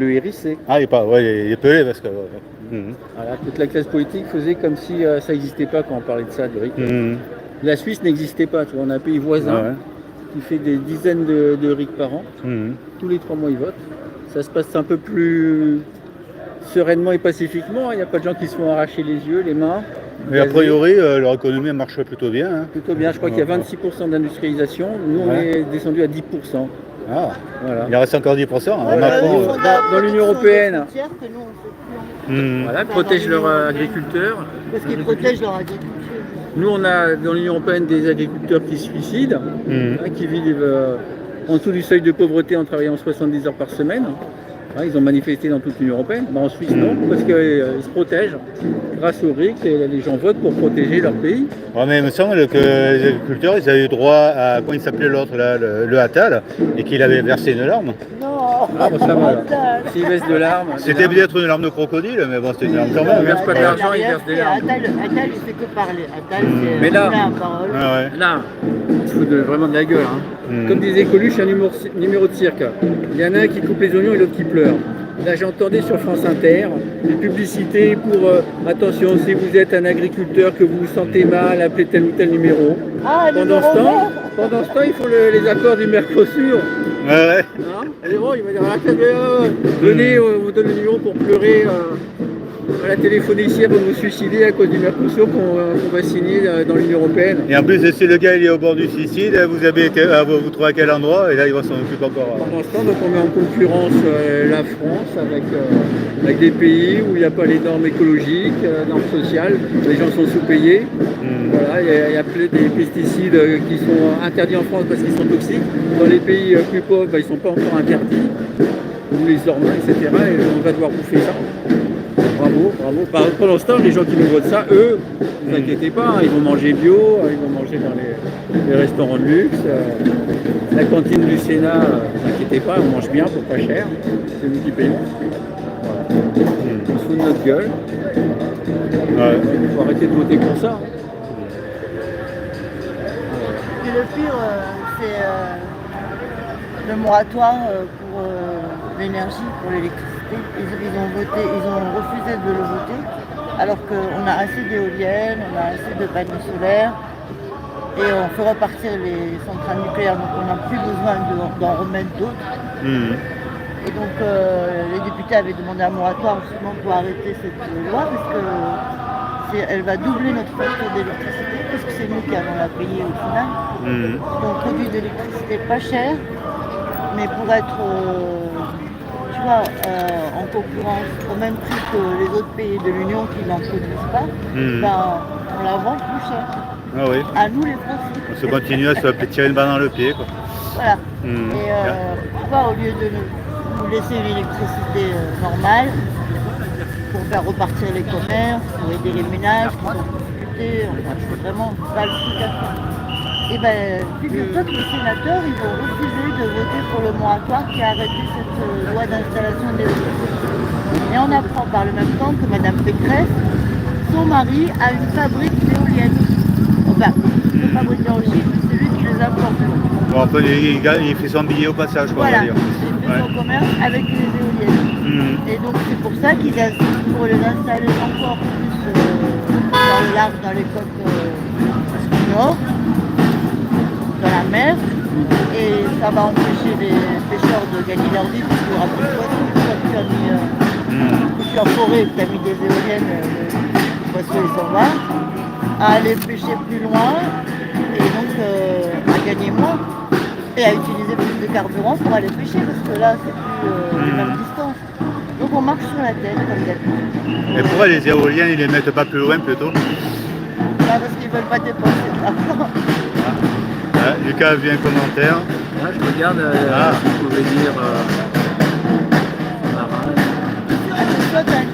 le hérissé. Ah, il est pelé parce que. Voilà, toute la classe politique faisait comme si ça n'existait pas quand on parlait de ça, du RIC. La Suisse n'existait pas, tu vois, on a un pays voisin qui fait des dizaines de RIC par an. Tous les 3 mois, ils votent. Ça se passe un peu plus sereinement et pacifiquement. Il n'y a pas de gens qui se font arracher les yeux, les mains. Mais a priori, leur économie marche plutôt bien. Hein. Plutôt bien, je crois qu'il y a 26% d'industrialisation. Nous, on est descendu à 10%. Ah, voilà. Il reste encore 10%. Dans l'Union européenne. Que nous, Voilà, ils protègent leurs agriculteurs. Parce qu'ils protègent leur agriculture. Nous, on a dans l'Union européenne des agriculteurs qui se suicident, qui vivent en dessous du seuil de pauvreté en travaillant 70 heures par semaine. Ils ont manifesté dans toute l'Union européenne. En Suisse, non, parce qu'ils se protègent. Grâce au RIC, les gens votent pour protéger leur pays. Ouais, mais il me semble que les agriculteurs, ils avaient eu droit à, comment il s'appelait l'autre, là, le Attal, et qu'il avait versé une larme. Non, ça va. S'il verse de larmes. C'était peut-être une larme de crocodile, mais bon, c'était une larme quand même. Il ne verse pas de l'argent, il verse des larmes. Attal, il fait que parler. Attal, c'est mais là, la parole. Là, il se fout vraiment de la gueule. Comme disait Coluche, un numéro de cirque. Il y en a un qui coupe les oignons et l'autre qui pleure. Là, j'entendais sur France Inter des publicités pour attention, si vous êtes un agriculteur, que vous vous sentez mal, appelez tel ou tel numéro. Pendant ce temps, ils font les accords du Mercosur. Et bon, il va dire venez, on vous donne le numéro pour pleurer à la téléphonicière pour vous suicider à cause du Mercosur qu'on va signer dans l'Union européenne. Et en plus, si le gars il est au bord du suicide, vous trouvez à quel endroit, et là il va s'en occuper encore. Pendant ce temps, donc, on met en concurrence la France avec des pays où il n'y a pas les normes écologiques, normes sociales, les gens sont sous-payés. Voilà, il y a plein des pesticides qui sont interdits en France parce qu'ils sont toxiques. Dans les pays plus pauvres, ils ne sont pas encore interdits, ou les hormones, etc. Et on va devoir bouffer ça. Bravo. Pendant ce temps, les gens qui nous votent ça, eux, ne vous inquiétez pas, ils vont manger bio, ils vont manger dans les restaurants de luxe. La cantine du Sénat, ne vous inquiétez pas, on mange bien pour pas cher. C'est nous qui payons. Voilà. On se fout de notre gueule. Il faut arrêter de voter pour ça. Et le pire, c'est le moratoire pour l'énergie, pour l'électricité. Ils ont refusé de le voter, alors qu'on a assez d'éoliennes, on a assez de panneaux solaires, et on fait repartir les centrales nucléaires, donc on n'a plus besoin d'en remettre d'autres. Et donc les députés avaient demandé un moratoire justement pour arrêter cette loi, parce qu'elle va doubler notre facture d'électricité, parce que c'est nous qui allons la payer au final. Donc on produit de l'électricité pas chère, mais pour être en concurrence au même prix que les autres pays de l'Union qui n'en produisent pas, on la vend plus cher. À nous les Français. On se continue à se tirer une balle dans le pied. Quoi. Voilà. Et au lieu de nous laisser une électricité normale pour faire repartir les commerces, pour aider les ménages qui sont en difficulté, c'est vraiment pas le truc à faire. Et bien, figure-toi que les sénateurs, ils vont refuser de voter pour le moratoire qui a arrêté cette loi d'installation d'éoliennes. Et on apprend par le même temps que Mme Pécresse, son mari a une fabrique d'éoliennes. Enfin, une fabrique d'éoliennes, c'est lui qui les apporte. Bon, après, il fait son billet au passage, quoi, voilà, on va dire. Il fait son commerce avec les éoliennes. Et donc c'est pour ça qu'ils insistent pour les installer encore plus dans le large, dans les côtes du nord, dans la mer, et ça va empêcher les pêcheurs de gagner leur vie parce qu'il n'y aura plus de poissons. Quand tu es en forêt et que tu as mis des éoliennes, le poisson il s'en va, à aller pêcher plus loin et donc à gagner moins et à utiliser plus de carburant pour aller pêcher parce que là c'est plus les mêmes distances. Donc on marche sur la tête comme d'habitude. Et pourquoi les éoliennes ils les mettent pas plus loin plutôt? Parce qu'ils veulent pas dépenser de l'argent. Lucas a vu un commentaire. Je regarde si vous pouvez dire Soit tu as